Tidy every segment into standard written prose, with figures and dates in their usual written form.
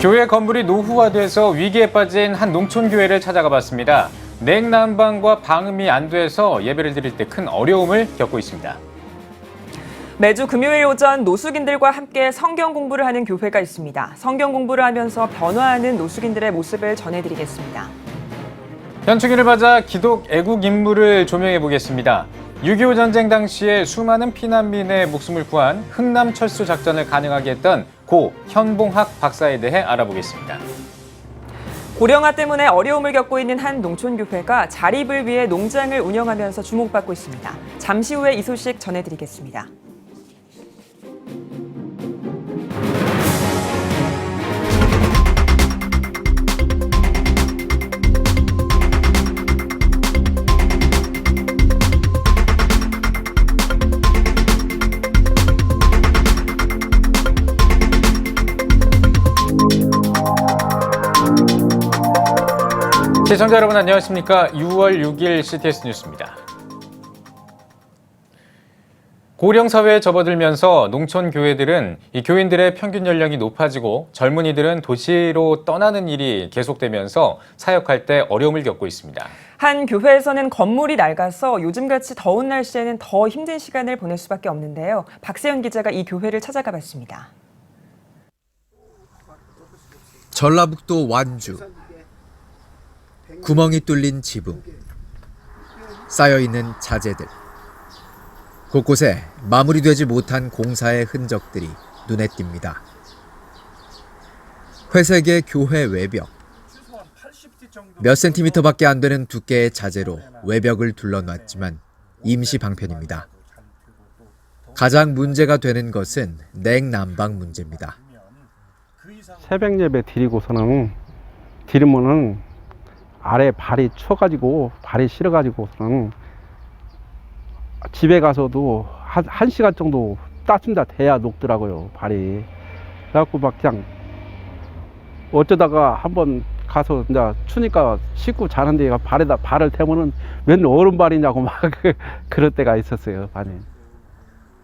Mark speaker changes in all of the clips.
Speaker 1: 교회 건물이 노후화돼서 위기에 빠진 한 농촌교회를 찾아가 봤습니다. 냉난방과 방음이 안 돼서 예배를 드릴 때 큰 어려움을 겪고 있습니다.
Speaker 2: 매주 금요일 오전 노숙인들과 함께 성경 공부를 하는 교회가 있습니다. 성경 공부를 하면서 변화하는 노숙인들의 모습을 전해드리겠습니다.
Speaker 1: 현충일을 맞아 기독 애국 인물을 조명해 보겠습니다. 6.25 전쟁 당시에 수많은 피난민의 목숨을 구한 흥남 철수 작전을 가능하게 했던 고 현봉학 박사에 대해 알아보겠습니다.
Speaker 2: 고령화 때문에 어려움을 겪고 있는 한 농촌교회가 자립을 위해 농장을 운영하면서 주목받고 있습니다. 잠시 후에 이 소식 전해드리겠습니다.
Speaker 1: 시청자 여러분 안녕하십니까? 6월 6일 CTS 뉴스입니다. 고령 사회에 접어들면서 농촌 교회들은 이 교인들의 평균 연령이 높아지고 젊은이들은 도시로 떠나는 일이 계속되면서 사역할 때 어려움을 겪고 있습니다.
Speaker 2: 한 교회에서는 건물이 낡아서 요즘같이 더운 날씨에는 더 힘든 시간을 보낼 수밖에 없는데요. 박세현 기자가 이 교회를 찾아가 봤습니다.
Speaker 3: 전라북도 완주. 구멍이 뚫린 지붕, 쌓여있는 자재들, 곳곳에 마무리되지 못한 공사의 흔적들이 눈에 띕니다. 회색의 교회 외벽, 몇 센티미터밖에 안 되는 두께의 자재로 외벽을 둘러놨지만 임시 방편입니다. 가장 문제가 되는 것은 냉난방 문제입니다.
Speaker 4: 새벽 예배 드리면은 아래 발이 추워가지고 발이 시려가지고서는 집에 가서도 한 시간 정도 따뜻다 돼야 녹더라고요, 발이. 그래갖고 막 그냥 어쩌다가 한번 가서 이제 추니까 씻고 자는데 발에다 발을 대면은 웬 얼음발이냐고 막 그럴 때가 있었어요, 발이.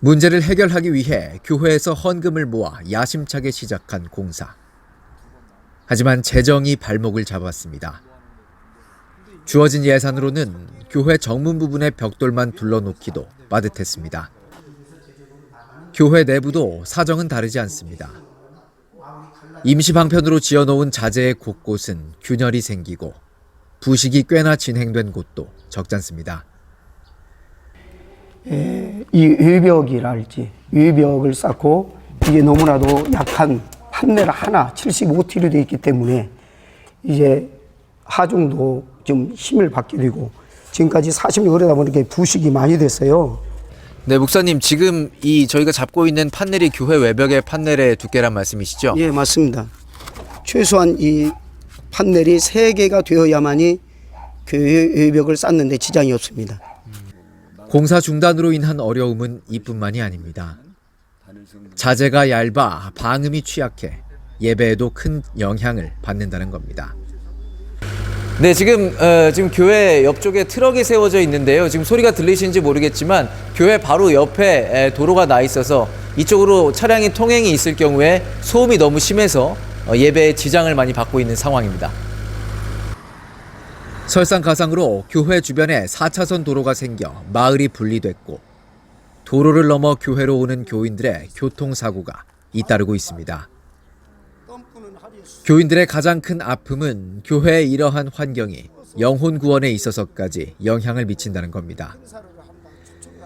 Speaker 3: 문제를 해결하기 위해 교회에서 헌금을 모아 야심차게 시작한 공사. 하지만 재정이 발목을 잡았습니다. 주어진 예산으로는 교회 정문 부분의 벽돌만 둘러놓기도 빠듯했습니다. 교회 내부도 사정은 다르지 않습니다. 임시 방편으로 지어놓은 자재의 곳곳은 균열이 생기고 부식이 꽤나 진행된 곳도 적지 않습니다.
Speaker 5: 이 외벽이랄지 외벽을 쌓고 이게 너무나도 약한 판넬 하나 75T로 되어 있기 때문에 이제 하중도 좀 힘을 받게 되고 지금까지 40년 그러다 보니까 부식이 많이 됐어요.
Speaker 3: 네, 목사님 지금 이 저희가 잡고 있는 판넬이 교회 외벽의 판넬의 두께란 말씀이시죠?
Speaker 5: 예, 맞습니다. 최소한 이 판넬이 3개가 되어야만이 교회 외벽을 쌓는 데 지장이 없습니다.
Speaker 3: 공사 중단으로 인한 어려움은 이뿐만이 아닙니다. 자재가 얇아 방음이 취약해 예배에도 큰 영향을 받는다는 겁니다.
Speaker 6: 네, 지금 교회 옆쪽에 트럭이 세워져 있는데요. 지금 소리가 들리시는지 모르겠지만 교회 바로 옆에 도로가 나 있어서 이쪽으로 차량이 통행이 있을 경우에 소음이 너무 심해서 예배에 지장을 많이 받고 있는 상황입니다.
Speaker 3: 설상가상으로 교회 주변에 4차선 도로가 생겨 마을이 분리됐고 도로를 넘어 교회로 오는 교인들의 교통사고가 잇따르고 있습니다. 교인들의 가장 큰 아픔은 교회의 이러한 환경이 영혼 구원에 있어서까지 영향을 미친다는 겁니다.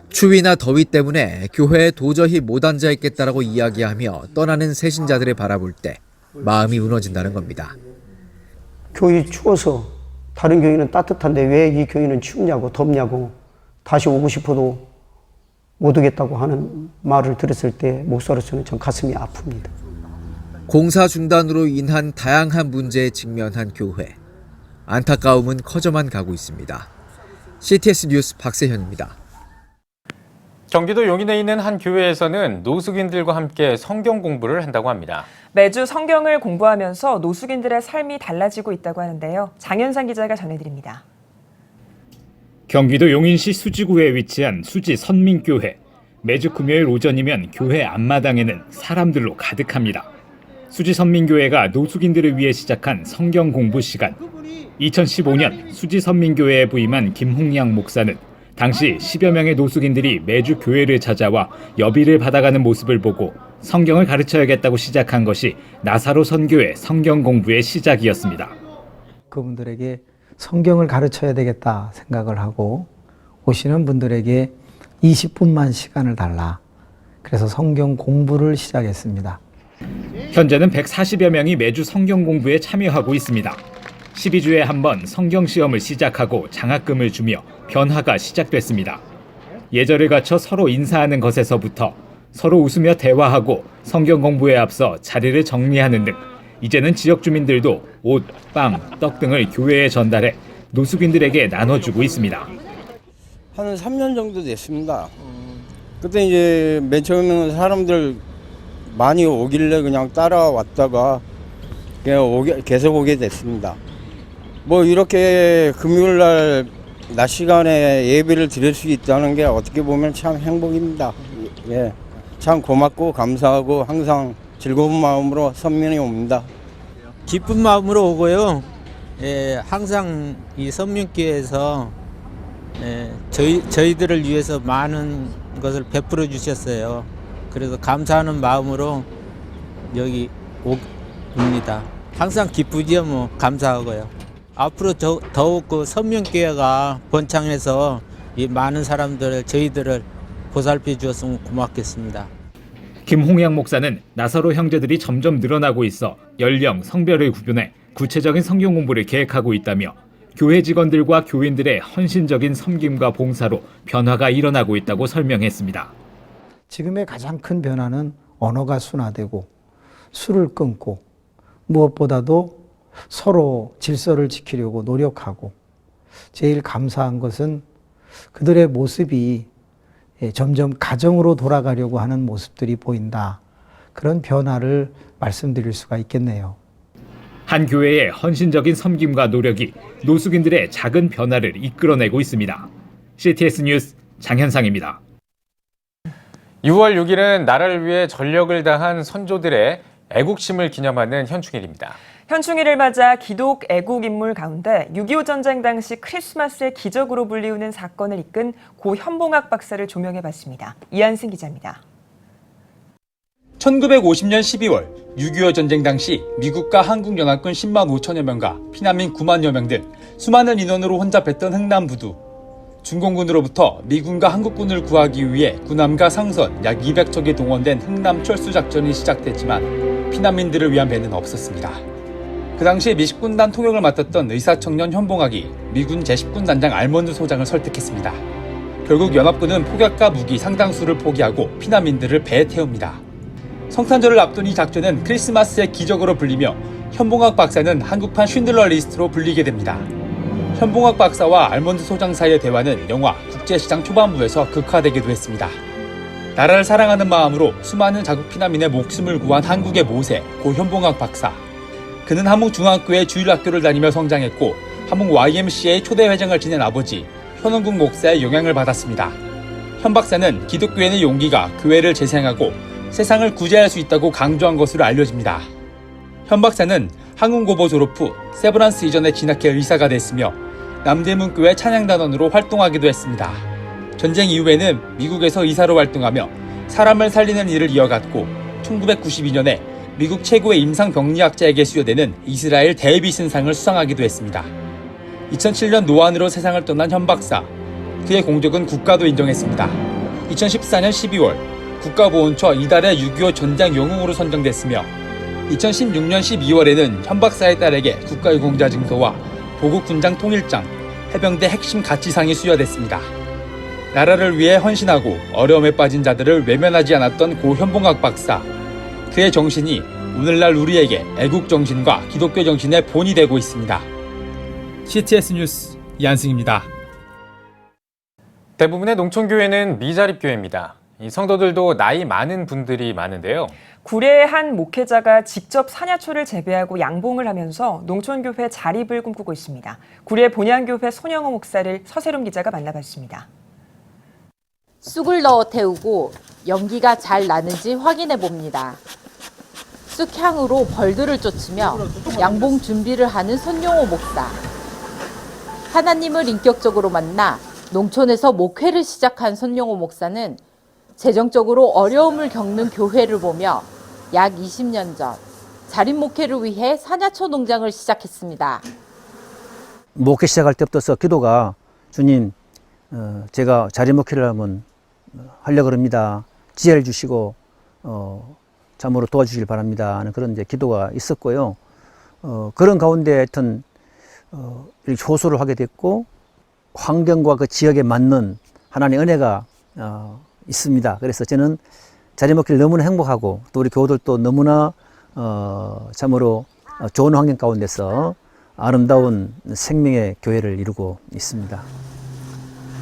Speaker 3: 추위나 더위 때문에 교회에 도저히 못 앉아 있겠다라고 이야기하며 떠나는 새신자들을 바라볼 때 마음이 무너진다는 겁니다.
Speaker 5: 교회 추워서 다른 교회는 따뜻한데 왜 이 교회는 춥냐고 덥냐고 다시 오고 싶어도 못 오겠다고 하는 말을 들었을 때 목사로서는 전 가슴이 아픕니다.
Speaker 3: 공사 중단으로 인한 다양한 문제에 직면한 교회. 안타까움은 커져만 가고 있습니다. CTS 뉴스 박세현입니다.
Speaker 1: 경기도 용인에 있는 한 교회에서는 노숙인들과 함께 성경 공부를 한다고 합니다.
Speaker 2: 매주 성경을 공부하면서 노숙인들의 삶이 달라지고 있다고 하는데요. 장현상 기자가 전해드립니다.
Speaker 7: 경기도 용인시 수지구에 위치한 수지 선민교회. 매주 금요일 오전이면 교회 앞마당에는 사람들로 가득합니다. 수지선민교회가 노숙인들을 위해 시작한 성경 공부 시간. 2015년 수지선민교회에 부임한 김홍양 목사는 당시 10여 명의 노숙인들이 매주 교회를 찾아와 여비를 받아가는 모습을 보고 성경을 가르쳐야겠다고 시작한 것이 나사로 선교회 성경 공부의 시작이었습니다.
Speaker 8: 그분들에게 성경을 가르쳐야 되겠다 생각을 하고 오시는 분들에게 20분만 시간을 달라. 그래서 성경 공부를 시작했습니다.
Speaker 7: 현재는 140여 명이 매주 성경 공부에 참여하고 있습니다. 12주에 한 번 성경 시험을 시작하고 장학금을 주며 변화가 시작됐습니다. 예절을 갖춰 서로 인사하는 것에서부터 서로 웃으며 대화하고 성경 공부에 앞서 자리를 정리하는 등 이제는 지역 주민들도 옷, 빵, 떡 등을 교회에 전달해 노숙인들에게 나눠주고 있습니다.
Speaker 9: 한 3년 정도 됐습니다. 그때 이제 맨 처음에는 사람들 많이 오길래 그냥 따라왔다가 그냥 계속 오게 됐습니다. 뭐 이렇게 금요일 날 낮 시간에 예배를 드릴 수 있다는 게 어떻게 보면 참 행복입니다. 예, 참 고맙고 감사하고 항상 즐거운 마음으로 선민이 옵니다.
Speaker 10: 기쁜 마음으로 오고요. 예, 항상 이 선민교회에서 저희들을 위해서 많은 것을 베풀어 주셨어요. 그래서 감사하는 마음으로 여기 옵니다. 항상 기쁘지요, 뭐 감사하고요. 앞으로 더욱 그 선민교회가 번창해서 이 많은 사람들을 저희들을 보살펴 주었으면 고맙겠습니다.
Speaker 7: 김홍양 목사는 나사로 형제들이 점점 늘어나고 있어 연령, 성별을 구분해 구체적인 성경 공부를 계획하고 있다며 교회 직원들과 교인들의 헌신적인 섬김과 봉사로 변화가 일어나고 있다고 설명했습니다.
Speaker 8: 지금의 가장 큰 변화는 언어가 순화되고 술을 끊고 무엇보다도 서로 질서를 지키려고 노력하고 제일 감사한 것은 그들의 모습이 점점 가정으로 돌아가려고 하는 모습들이 보인다. 그런 변화를 말씀드릴 수가 있겠네요.
Speaker 7: 한 교회의 헌신적인 섬김과 노력이 노숙인들의 작은 변화를 이끌어내고 있습니다. CTS 뉴스 장현상입니다.
Speaker 1: 6월 6일은 나라를 위해 전력을 다한 선조들의 애국심을 기념하는 현충일입니다.
Speaker 2: 현충일을 맞아 기독 애국 인물 가운데 6.25 전쟁 당시 크리스마스의 기적으로 불리우는 사건을 이끈 고 현봉학 박사를 조명해봤습니다. 이한승 기자입니다.
Speaker 11: 1950년 12월 6.25 전쟁 당시 미국과 한국연합군 10만 5천여 명과 피난민 9만여 명 등 수많은 인원으로 혼잡했던 흥남부두. 중공군으로부터 미군과 한국군을 구하기 위해 군함과 상선 약 200척이 동원된 흥남 철수작전이 시작됐지만 피난민들을 위한 배는 없었습니다. 그 당시 미식군단 통역을 맡았던 의사청년 현봉학이 미군 제10군 단장 알몬드 소장을 설득했습니다. 결국 연합군은 폭약과 무기 상당수를 포기하고 피난민들을 배에 태웁니다. 성탄절을 앞둔 이 작전은 크리스마스의 기적으로 불리며 현봉학 박사는 한국판 쉰들러 리스트로 불리게 됩니다. 현봉학 박사와 알몬드 소장 사이의 대화는 영화 국제시장 초반부에서 극화되기도 했습니다. 나라를 사랑하는 마음으로 수많은 자국 피난민의 목숨을 구한 한국의 모세 고 현봉학 박사. 그는 함흥중앙교회 주일학교를 다니며 성장했고 함흥 YMCA의 초대 회장을 지낸 아버지 현원국 목사의 영향을 받았습니다. 현 박사는 기독교인의 용기가 교회를 재생하고 세상을 구제할 수 있다고 강조한 것으로 알려집니다. 현 박사는 항운고보 졸업 후 세브란스 이전에 진학해 의사가 됐으며 남대문교회 찬양단원으로 활동하기도 했습니다. 전쟁 이후에는 미국에서 의사로 활동하며 사람을 살리는 일을 이어갔고 1992년에 미국 최고의 임상병리학자에게 수여되는 이스라엘 데이비슨상을 수상하기도 했습니다. 2007년 노안으로 세상을 떠난 현 박사. 그의 공적은 국가도 인정했습니다. 2014년 12월 국가보훈처 이달의 6.25 전장 영웅으로 선정됐으며 2016년 12월에는 현 박사의 딸에게 국가유공자 증서와 보국군장 통일장, 해병대 핵심 가치상이 수여됐습니다. 나라를 위해 헌신하고 어려움에 빠진 자들을 외면하지 않았던 고 현봉학 박사. 그의 정신이 오늘날 우리에게 애국 정신과 기독교 정신의 본이 되고 있습니다. CTS 뉴스 이한승입니다.
Speaker 1: 대부분의 농촌교회는 미자립교회입니다. 이 성도들도 나이 많은 분들이 많은데요.
Speaker 2: 구례의 한 목회자가 직접 사냐초를 재배하고 양봉을 하면서 농촌교회 자립을 꿈꾸고 있습니다. 구례 본향교회 손영호 목사를 서세롬 기자가 만나봤습니다.
Speaker 12: 쑥을 넣어 태우고 연기가 잘 나는지 확인해 봅니다. 쑥향으로 벌들을 쫓으며 양봉 준비를 하는 손용호 목사. 하나님을 인격적으로 만나 농촌에서 목회를 시작한 손용호 목사는 재정적으로 어려움을 겪는 교회를 보며 약 20년 전 자립 목회를 위해 사냐초 농장을 시작했습니다.
Speaker 13: 목회 시작할 때부터 기도가 주님, 제가 자립 목회를 하려고 합니다. 지혜를 주시고 참으로 도와주시길 바랍니다 하는 그런 이제 기도가 있었고요. 그런 가운데 하여튼 이렇게 호소를 하게 됐고 환경과 그 지역에 맞는 하나님의 은혜가 있습니다. 그래서 저는 자립 목회를 너무나 행복하고 또 우리 교우들도 너무나 참으로 좋은 환경 가운데서 아름다운 생명의 교회를 이루고 있습니다.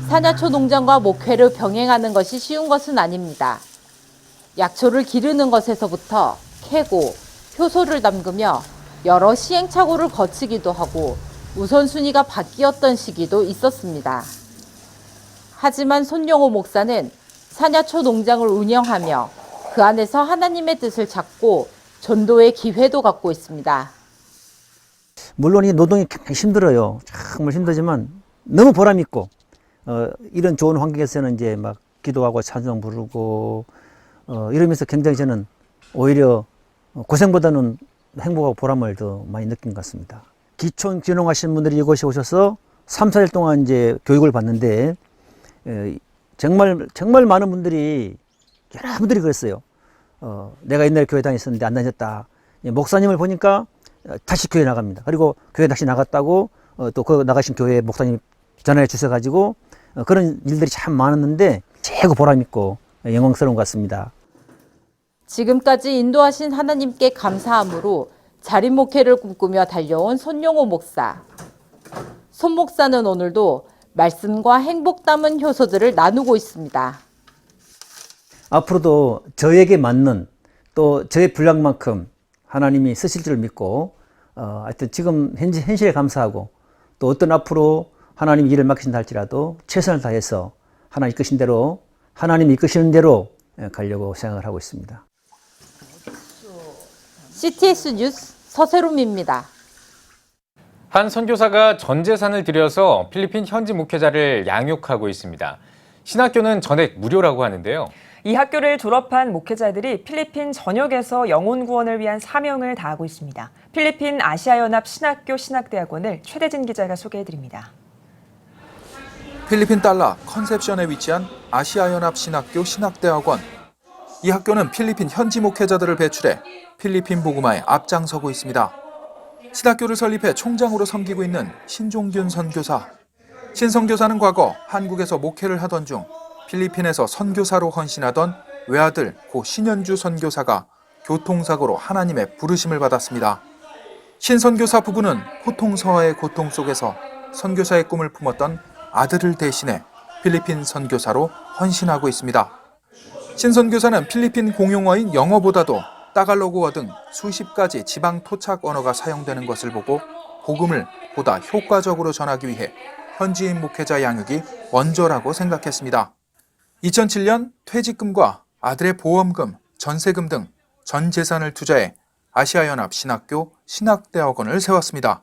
Speaker 12: 사냐초 농장과 목회를 병행하는 것이 쉬운 것은 아닙니다. 약초를 기르는 것에서부터 캐고 효소를 담그며 여러 시행착오를 거치기도 하고 우선순위가 바뀌었던 시기도 있었습니다. 하지만 손용호 목사는 사냐초 농장을 운영하며 그 안에서 하나님의 뜻을 찾고 전도의 기회도 갖고 있습니다.
Speaker 13: 물론 이 노동이 굉장히 힘들어요. 정말 힘들지만 너무 보람있고 이런 좋은 환경에서는 이제 막 기도하고 찬송 부르고 이러면서 굉장히 저는 오히려 고생보다는 행복하고 보람을 더 많이 느낀 것 같습니다. 기촌 귀농하신 분들이 이곳에 오셔서 3, 4일 동안 이제 교육을 받는데 정말 많은 분들이 여러 분들이 그랬어요. 내가 옛날에 교회 다녔었는데 안 다녔다. 목사님을 보니까 다시 교회 나갑니다. 그리고 교회 다시 나갔다고 또 그 나가신 교회 목사님 전화해 주셔가지고 그런 일들이 참 많았는데 최고 보람있고 영광스러운 것 같습니다.
Speaker 12: 지금까지 인도하신 하나님께 감사함으로 자립 목회를 꿈꾸며 달려온 손용호 목사. 손 목사는 오늘도 말씀과 행복 담은 효소들을 나누고 있습니다.
Speaker 13: 앞으로도 저에게 맞는 또 저의 분량만큼 하나님이 쓰실 줄 믿고 하여튼 지금 현실에 감사하고 또 어떤 앞으로 하나님 일을 맡기신다 할지라도 최선을 다해서 하나님 이끄신 대로 하나님이 이끄시는 대로 가려고 생각을 하고 있습니다.
Speaker 12: CTS 뉴스 서세롬입니다.
Speaker 1: 한 선교사가 전 재산을 들여서 필리핀 현지 목회자를 양육하고 있습니다. 신학교는 전액 무료라고 하는데요.
Speaker 2: 이 학교를 졸업한 목회자들이 필리핀 전역에서 영혼 구원을 위한 사명을 다하고 있습니다. 필리핀 아시아연합 신학교 신학대학원을 최대진 기자가 소개해드립니다.
Speaker 14: 필리핀 달러 컨셉션에 위치한 아시아연합 신학교 신학대학원. 이 학교는 필리핀 현지 목회자들을 배출해 필리핀 복음화에 앞장서고 있습니다. 신학교를 설립해 총장으로 섬기고 있는 신종균 선교사. 신 선교사는 과거 한국에서 목회를 하던 중 필리핀에서 선교사로 헌신하던 외아들 고 신현주 선교사가 교통사고로 하나님의 부르심을 받았습니다. 신 선교사 부부는 고통서와의 고통 속에서 선교사의 꿈을 품었던 아들을 대신해 필리핀 선교사로 헌신하고 있습니다. 신 선교사는 필리핀 공용어인 영어보다도 따갈로그어 등 수십 가지 지방 토착 언어가 사용되는 것을 보고 복음을 보다 효과적으로 전하기 위해 현지인 목회자 양육이 먼저라고 생각했습니다. 2007년 퇴직금과 아들의 보험금, 전세금 등 전 재산을 투자해 아시아연합 신학교 신학대학원을 세웠습니다.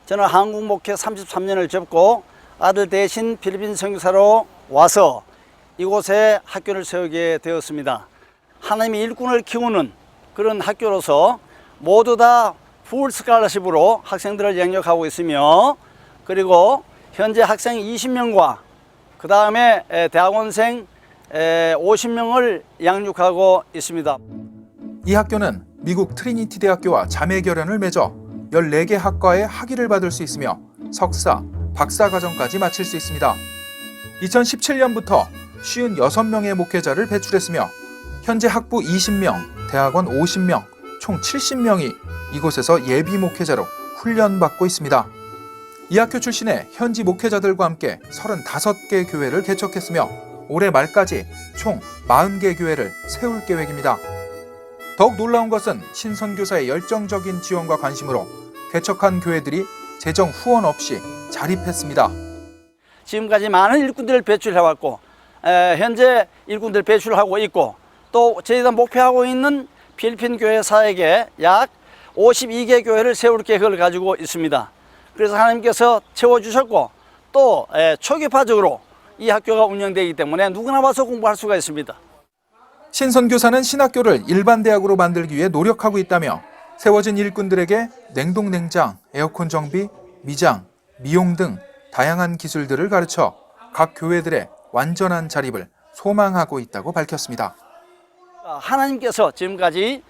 Speaker 15: 저는 한국 목회 33년을 접고 아들 대신 필리핀 선교사로 와서 이곳에 학교를 세우게 되었습니다. 하나님의 일꾼을 키우는 그런 학교로서 모두 다 풀 스칼러십으로 학생들을 양육하고 있으며 그리고 현재 학생 20명과 그 다음에 대학원생 50명을 양육하고 있습니다.
Speaker 14: 이 학교는 미국 트리니티 대학교와 자매 결연을 맺어 14개 학과에 학위를 받을 수 있으며 석사, 박사 과정까지 마칠 수 있습니다. 2017년부터 56명의 목회자를 배출했으며 현재 학부 20명, 대학원 50명, 총 70명이 이곳에서 예비 목회자로 훈련받고 있습니다. 이 학교 출신의 현지 목회자들과 함께 35개 교회를 개척했으며 올해 말까지 총 40개 교회를 세울 계획입니다. 더욱 놀라운 것은 신선교사의 열정적인 지원과 관심으로 개척한 교회들이 재정 후원 없이 자립했습니다.
Speaker 15: 지금까지 많은 일꾼들을 배출해왔고 현재 일꾼들 배출하고 있고 또 저희가 목표하고 있는 필리핀 교회사에게 약 52개 교회를 세울 계획을 가지고 있습니다. 그래서 하나님께서 채워주셨고 또 초기파적으로 이 학교가 운영되기 때문에 누구나 와서 공부할 수가 있습니다.
Speaker 14: 신 선교사는 신학교를 일반 대학으로 만들기 위해 노력하고 있다며 세워진 일꾼들에게 냉동 냉장, 에어컨 정비, 미장, 미용 등 다양한 기술들을 가르쳐 각 교회들의 완전한 자립을 소망하고 있다고 밝혔습니다.
Speaker 15: 하나님께서 지금까지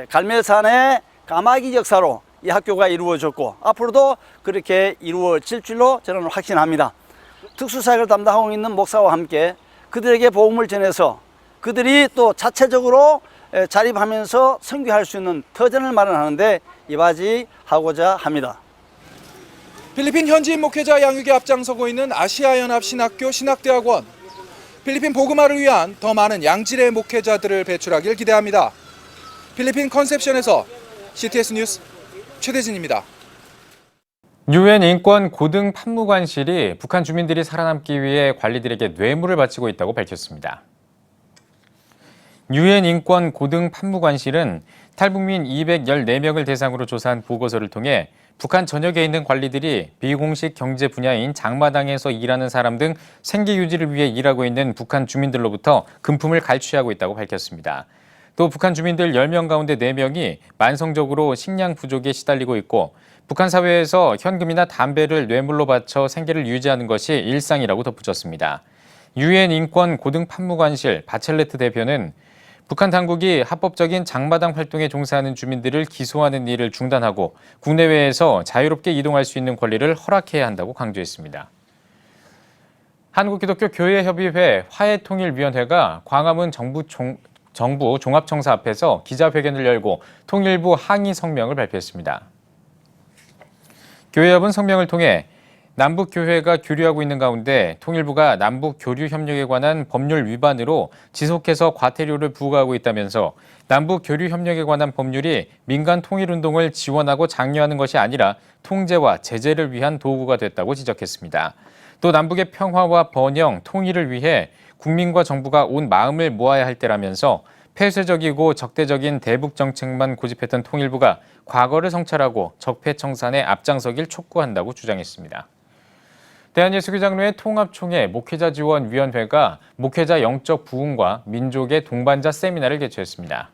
Speaker 15: 갈멜산의 까마귀 역사로 이 학교가 이루어졌고 앞으로도 그렇게 이루어질 줄로 저는 확신합니다. 특수사역을 담당하고 있는 목사와 함께 그들에게 복음을 전해서 그들이 또 자체적으로 자립하면서 선교할 수 있는 터전을 마련하는데 이바지하고자 합니다.
Speaker 14: 필리핀 현지인 목회자 양육에 앞장서고 있는 아시아연합 신학교 신학대학원. 필리핀 복음화를 위한 더 많은 양질의 목회자들을 배출하길 기대합니다. 필리핀 컨셉션에서 CTS 뉴스 최대진입니다.
Speaker 1: 유엔 인권 고등 판무관실이 북한 주민들이 살아남기 위해 관리들에게 뇌물을 바치고 있다고 밝혔습니다. 유엔 인권 고등 판무관실은 탈북민 214명을 대상으로 조사한 보고서를 통해 북한 전역에 있는 관리들이 비공식 경제 분야인 장마당에서 일하는 사람 등 생계 유지를 위해 일하고 있는 북한 주민들로부터 금품을 갈취하고 있다고 밝혔습니다. 또 북한 주민들 10명 가운데 4명이 만성적으로 식량 부족에 시달리고 있고 북한 사회에서 현금이나 담배를 뇌물로 바쳐 생계를 유지하는 것이 일상이라고 덧붙였습니다. 유엔 인권 고등 판무관실 바첼레트 대표는 북한 당국이 합법적인 장마당 활동에 종사하는 주민들을 기소하는 일을 중단하고 국내외에서 자유롭게 이동할 수 있는 권리를 허락해야 한다고 강조했습니다. 한국기독교교회협의회 화해통일위원회가 광화문 정부 종합청사 앞에서 기자회견을 열고 통일부 항의 성명을 발표했습니다. 교회협은 성명을 통해 남북교회가 교류하고 있는 가운데 통일부가 남북교류협력에 관한 법률 위반으로 지속해서 과태료를 부과하고 있다면서 남북교류협력에 관한 법률이 민간 통일운동을 지원하고 장려하는 것이 아니라 통제와 제재를 위한 도구가 됐다고 지적했습니다. 또 남북의 평화와 번영, 통일을 위해 국민과 정부가 온 마음을 모아야 할 때라면서 폐쇄적이고 적대적인 대북 정책만 고집했던 통일부가 과거를 성찰하고 적폐청산에 앞장서길 촉구한다고 주장했습니다. 대한예수교장로회 통합총회 목회자지원위원회가 목회자 영적 부흥과 민족의 동반자 세미나를 개최했습니다.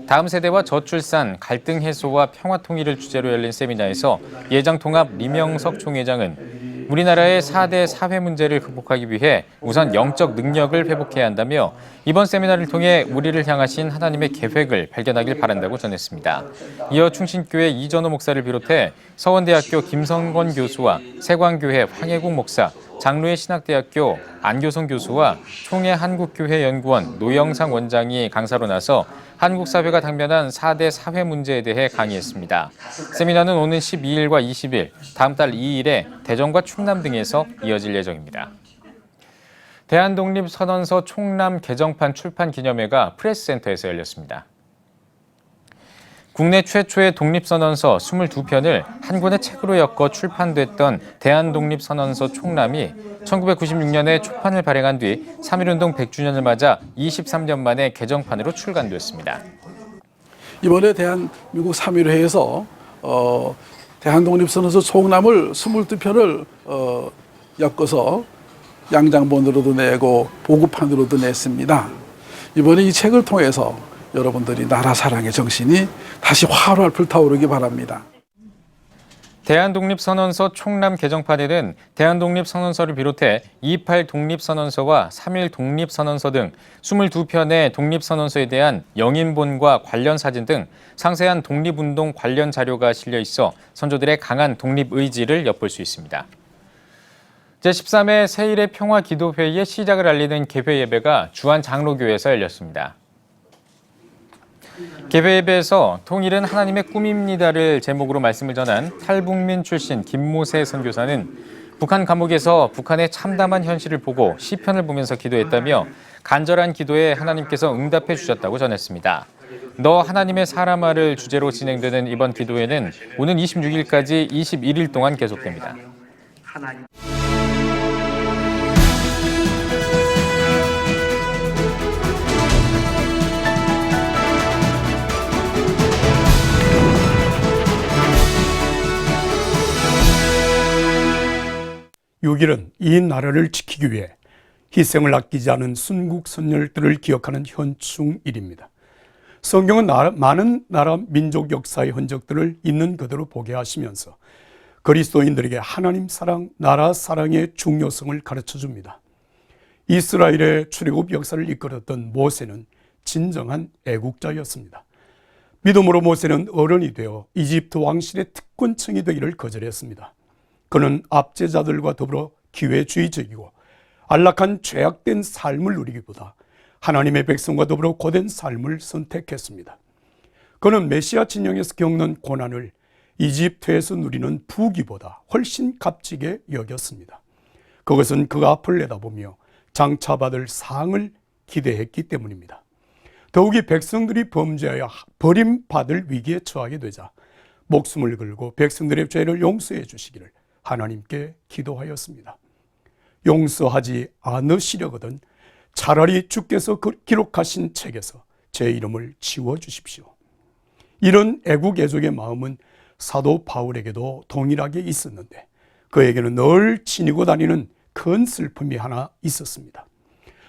Speaker 1: 다음 세대와 저출산, 갈등 해소와 평화 통일을 주제로 열린 세미나에서 예장통합 리명석 총회장은 우리나라의 4대 사회 문제를 극복하기 위해 우선 영적 능력을 회복해야 한다며 이번 세미나를 통해 우리를 향하신 하나님의 계획을 발견하길 바란다고 전했습니다. 이어 충신교회 이전호 목사를 비롯해 서원대학교 김성건 교수와 세광교회 황혜국 목사, 장로의 신학대학교 안교성 교수와 총회 한국교회연구원 노영상 원장이 강사로 나서 한국 사회가 당면한 4대 사회 문제에 대해 강의했습니다. 세미나는 오는 12일과 20일, 다음 달 2일에 대전과 충남 등에서 이어질 예정입니다. 대한독립선언서 총남 개정판 출판 기념회가 프레스센터에서 열렸습니다. 국내 최초의 독립선언서 22편을 한 권의 책으로 엮어 출판됐던 대한독립선언서 총남이 1996년에 초판을 발행한 뒤 3.1운동 100주년을 맞아 23년 만에 개정판으로 출간됐습니다.
Speaker 16: 이번에 대한민국 3.1회에서 대한독립선언서 총남을 22편을 엮어서 양장본으로도 내고 보급판으로도 냈습니다. 이번에 이 책을 통해서 여러분들이 나라 사랑의 정신이 다시 활활 불타오르기 바랍니다.
Speaker 1: 대한독립선언서 총남 개정판에는 대한독립선언서를 비롯해 2.8 독립선언서와 3.1 독립선언서 등 22편의 독립선언서에 대한 영인본과 관련 사진 등 상세한 독립운동 관련 자료가 실려 있어 선조들의 강한 독립의지를 엿볼 수 있습니다. 제13회 세일의 평화기도회의의 시작을 알리는 개회예배가 주안 장로교회에서 열렸습니다. 개회예배에서 통일은 하나님의 꿈입니다를 제목으로 말씀을 전한 탈북민 출신 김모세 선교사는 북한 감옥에서 북한의 참담한 현실을 보고 시편을 보면서 기도했다며 간절한 기도에 하나님께서 응답해 주셨다고 전했습니다. 너 하나님의 사람아를 주제로 진행되는 이번 기도회는 오는 26일까지 21일 동안 계속됩니다.
Speaker 17: 6일은 이 나라를 지키기 위해 희생을 아끼지 않은 순국 선열들을 기억하는 현충일입니다. 성경은 많은 나라 민족 역사의 흔적들을 있는 그대로 보게 하시면서 그리스도인들에게 하나님 사랑, 나라 사랑의 중요성을 가르쳐 줍니다. 이스라엘의 출애굽 역사를 이끌었던 모세는 진정한 애국자였습니다. 믿음으로 모세는 어른이 되어 이집트 왕실의 특권층이 되기를 거절했습니다. 그는 압제자들과 더불어 기회주의적이고 안락한 죄악된 삶을 누리기보다 하나님의 백성과 더불어 고된 삶을 선택했습니다. 그는 메시아 진영에서 겪는 고난을 이집트에서 누리는 부귀보다 훨씬 값지게 여겼습니다. 그것은 그가 앞을 내다보며 장차받을 상을 기대했기 때문입니다. 더욱이 백성들이 범죄하여 버림받을 위기에 처하게 되자 목숨을 걸고 백성들의 죄를 용서해 주시기를 하나님께 기도하였습니다. 용서하지 않으시려거든 차라리 주께서 기록하신 책에서 제 이름을 지워주십시오. 이런 애국 애족의 마음은 사도 바울에게도 동일하게 있었는데 그에게는 늘 지니고 다니는 큰 슬픔이 하나 있었습니다.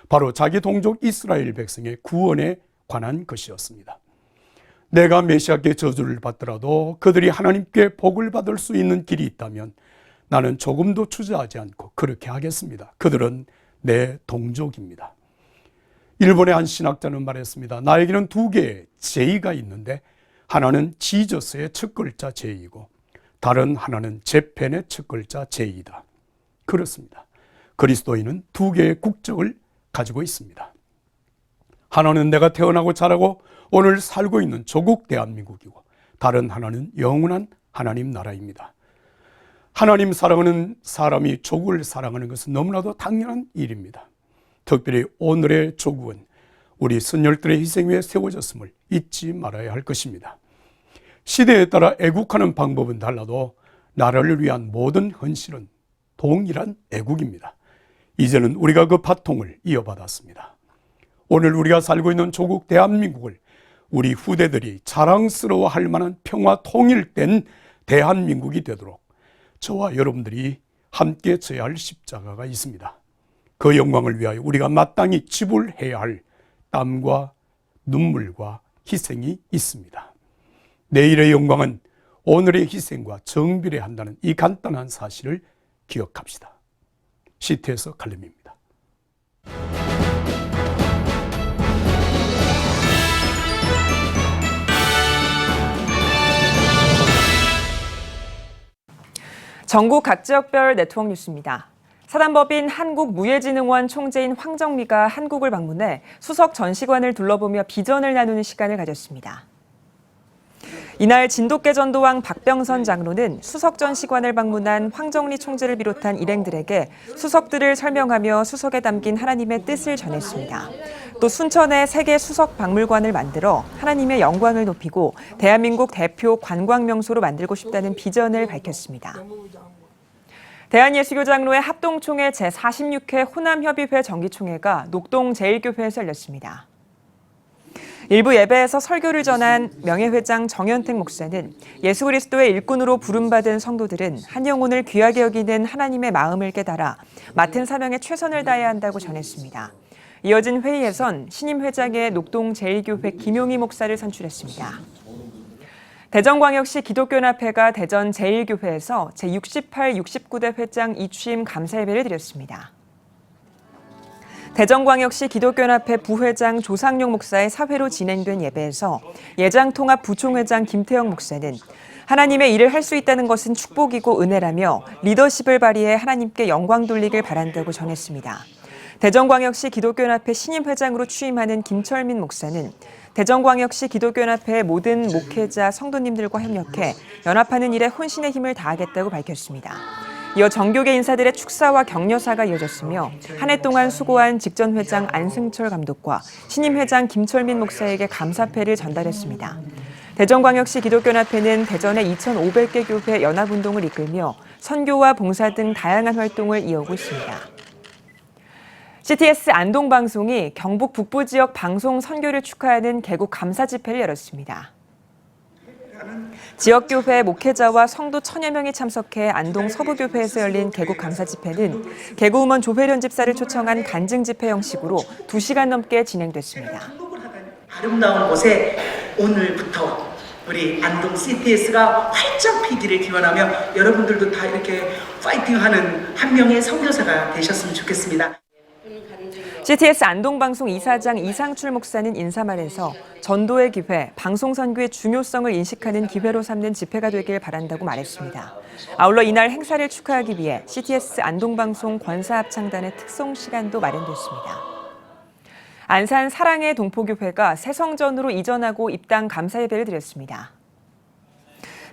Speaker 17: 바로 자기 동족 이스라엘 백성의 구원에 관한 것이었습니다. 내가 메시아께 저주를 받더라도 그들이 하나님께 복을 받을 수 있는 길이 있다면 나는 조금도 주저하지 않고 그렇게 하겠습니다. 그들은 내 동족입니다. 일본의 한 신학자는 말했습니다. 나에게는 두 개의 제이가 있는데 하나는 지저스의 첫 글자 제이고 다른 하나는 재팬의 첫 글자 제이다. 그렇습니다. 그리스도인은 두 개의 국적을 가지고 있습니다. 하나는 내가 태어나고 자라고 오늘 살고 있는 조국 대한민국이고 다른 하나는 영원한 하나님 나라입니다. 하나님 사랑하는 사람이 조국을 사랑하는 것은 너무나도 당연한 일입니다. 특별히 오늘의 조국은 우리 선열들의 희생 위에 세워졌음을 잊지 말아야 할 것입니다. 시대에 따라 애국하는 방법은 달라도 나라를 위한 모든 헌신은 동일한 애국입니다. 이제는 우리가 그 바통을 이어받았습니다. 오늘 우리가 살고 있는 조국 대한민국을 우리 후대들이 자랑스러워할 만한 평화 통일된 대한민국이 되도록 저와 여러분들이 함께 져야 할 십자가가 있습니다. 그 영광을 위하여 우리가 마땅히 지불해야 할 땀과 눈물과 희생이 있습니다. 내일의 영광은 오늘의 희생과 정비례한다는 이 간단한 사실을 기억합시다. 시트에서 칼럼입니다.
Speaker 2: 전국 각 지역별 네트워크 뉴스입니다. 사단법인 한국무예진흥원 총재인 황정미가 한국을 방문해 수석 전시관을 둘러보며 비전을 나누는 시간을 가졌습니다. 이날 진돗개 전도왕 박병선 장로는 수석 전시관을 방문한 황정리 총재를 비롯한 일행들에게 수석들을 설명하며 수석에 담긴 하나님의 뜻을 전했습니다. 또 순천에 세계 수석 박물관을 만들어 하나님의 영광을 높이고 대한민국 대표 관광 명소로 만들고 싶다는 비전을 밝혔습니다. 대한예수교장로회 합동총회 제46회 호남협의회 정기총회가 녹동 제1교회에서 열렸습니다. 일부 예배에서 설교를 전한 명예회장 정현택 목사는 예수 그리스도의 일꾼으로 부름받은 성도들은 한 영혼을 귀하게 여기는 하나님의 마음을 깨달아 맡은 사명에 최선을 다해야 한다고 전했습니다. 이어진 회의에선 신임 회장의 녹동 제1교회 김용희 목사를 선출했습니다. 대전광역시 기독교연합회가 대전 제1교회에서 제68, 69대 회장 이취임 감사예배를 드렸습니다. 대전광역시 기독교연합회 부회장 조상용 목사의 사회로 진행된 예배에서 예장통합 부총회장 김태영 목사는 하나님의 일을 할 수 있다는 것은 축복이고 은혜라며 리더십을 발휘해 하나님께 영광 돌리길 바란다고 전했습니다. 대전광역시 기독교연합회 신임 회장으로 취임하는 김철민 목사는 대전광역시 기독교연합회의 모든 목회자, 성도님들과 협력해 연합하는 일에 혼신의 힘을 다하겠다고 밝혔습니다. 이어 정교계 인사들의 축사와 격려사가 이어졌으며 한 해 동안 수고한 직전 회장 안승철 감독과 신임 회장 김철민 목사에게 감사패를 전달했습니다. 대전광역시 기독교연합회는 대전의 2,500개 교회 연합운동을 이끌며 선교와 봉사 등 다양한 활동을 이어오고 있습니다. CTS 안동방송이 경북 북부 지역 방송 선교를 축하하는 개국 감사 집회를 열었습니다. 지역교회 목회자와 성도 1000여 명이 참석해 안동 서부교회에서 열린 개국 감사 집회는 개국음원 조회련 집사를 초청한 간증 집회 형식으로 2시간 넘게 진행됐습니다.
Speaker 18: 아름다운 곳에 오늘부터 우리 안동 CTS가 활짝 피기를 기원하며 여러분들도 다 이렇게 파이팅하는 한 명의 선교사가 되셨으면 좋겠습니다.
Speaker 2: CTS 안동방송 이사장 이상출 목사는 인사말에서 전도의 기회, 방송선교의 중요성을 인식하는 기회로 삼는 집회가 되길 바란다고 말했습니다. 아울러 이날 행사를 축하하기 위해 CTS 안동방송 권사합창단의 특송 시간도 마련됐습니다. 안산 사랑의 동포교회가 새성전으로 이전하고 입당 감사 예배를 드렸습니다.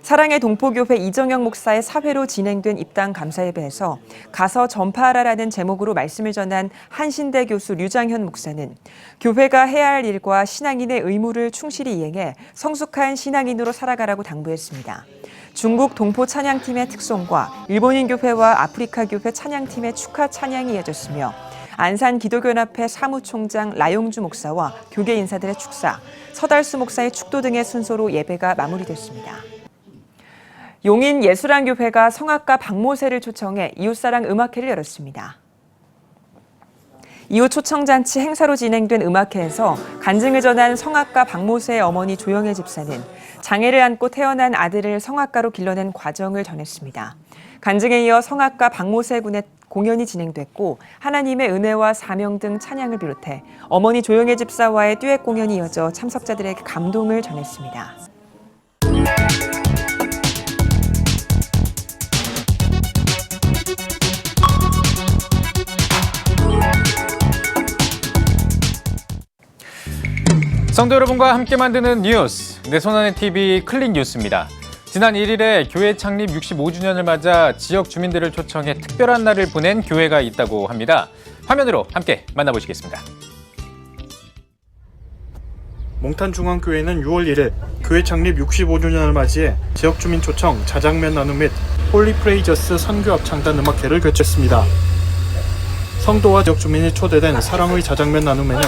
Speaker 2: 사랑의 동포교회 이정영 목사의 사회로 진행된 입당 감사 예배에서 가서 전파하라라는 제목으로 말씀을 전한 한신대 교수 류장현 목사는 교회가 해야 할 일과 신앙인의 의무를 충실히 이행해 성숙한 신앙인으로 살아가라고 당부했습니다. 중국 동포 찬양팀의 특송과 일본인 교회와 아프리카 교회 찬양팀의 축하 찬양이 이어졌으며 안산 기독연합회 사무총장 라용주 목사와 교계 인사들의 축사, 서달수 목사의 축도 등의 순서로 예배가 마무리됐습니다. 용인 예술안교회가 성악가 박모세를 초청해 이웃사랑 음악회를 열었습니다. 이웃 초청잔치 행사로 진행된 음악회에서 간증을 전한 성악가 박모세의 어머니 조영애 집사는 장애를 안고 태어난 아들을 성악가로 길러낸 과정을 전했습니다. 간증에 이어 성악가 박모세 군의 공연이 진행됐고 하나님의 은혜와 사명 등 찬양을 비롯해 어머니 조영애 집사와의 듀엣 공연이 이어져 참석자들에게 감동을 전했습니다.
Speaker 1: 성도 여러분과 함께 만드는 뉴스, 내 손안의 TV 클릭 뉴스입니다. 지난 1일에 교회 창립 65주년을 맞아 지역 주민들을 초청해 특별한 날을 보낸 교회가 있다고 합니다. 화면으로 함께 만나보시겠습니다.
Speaker 19: 몽탄중앙교회는 6월 1일 교회 창립 65주년을 맞이해 지역 주민 초청, 자장면 나눔 및 홀리 프레이저스 선교 합창단 음악회를 개최했습니다. 성도와 지역 주민이 초대된 사랑의 자장면 나눔회는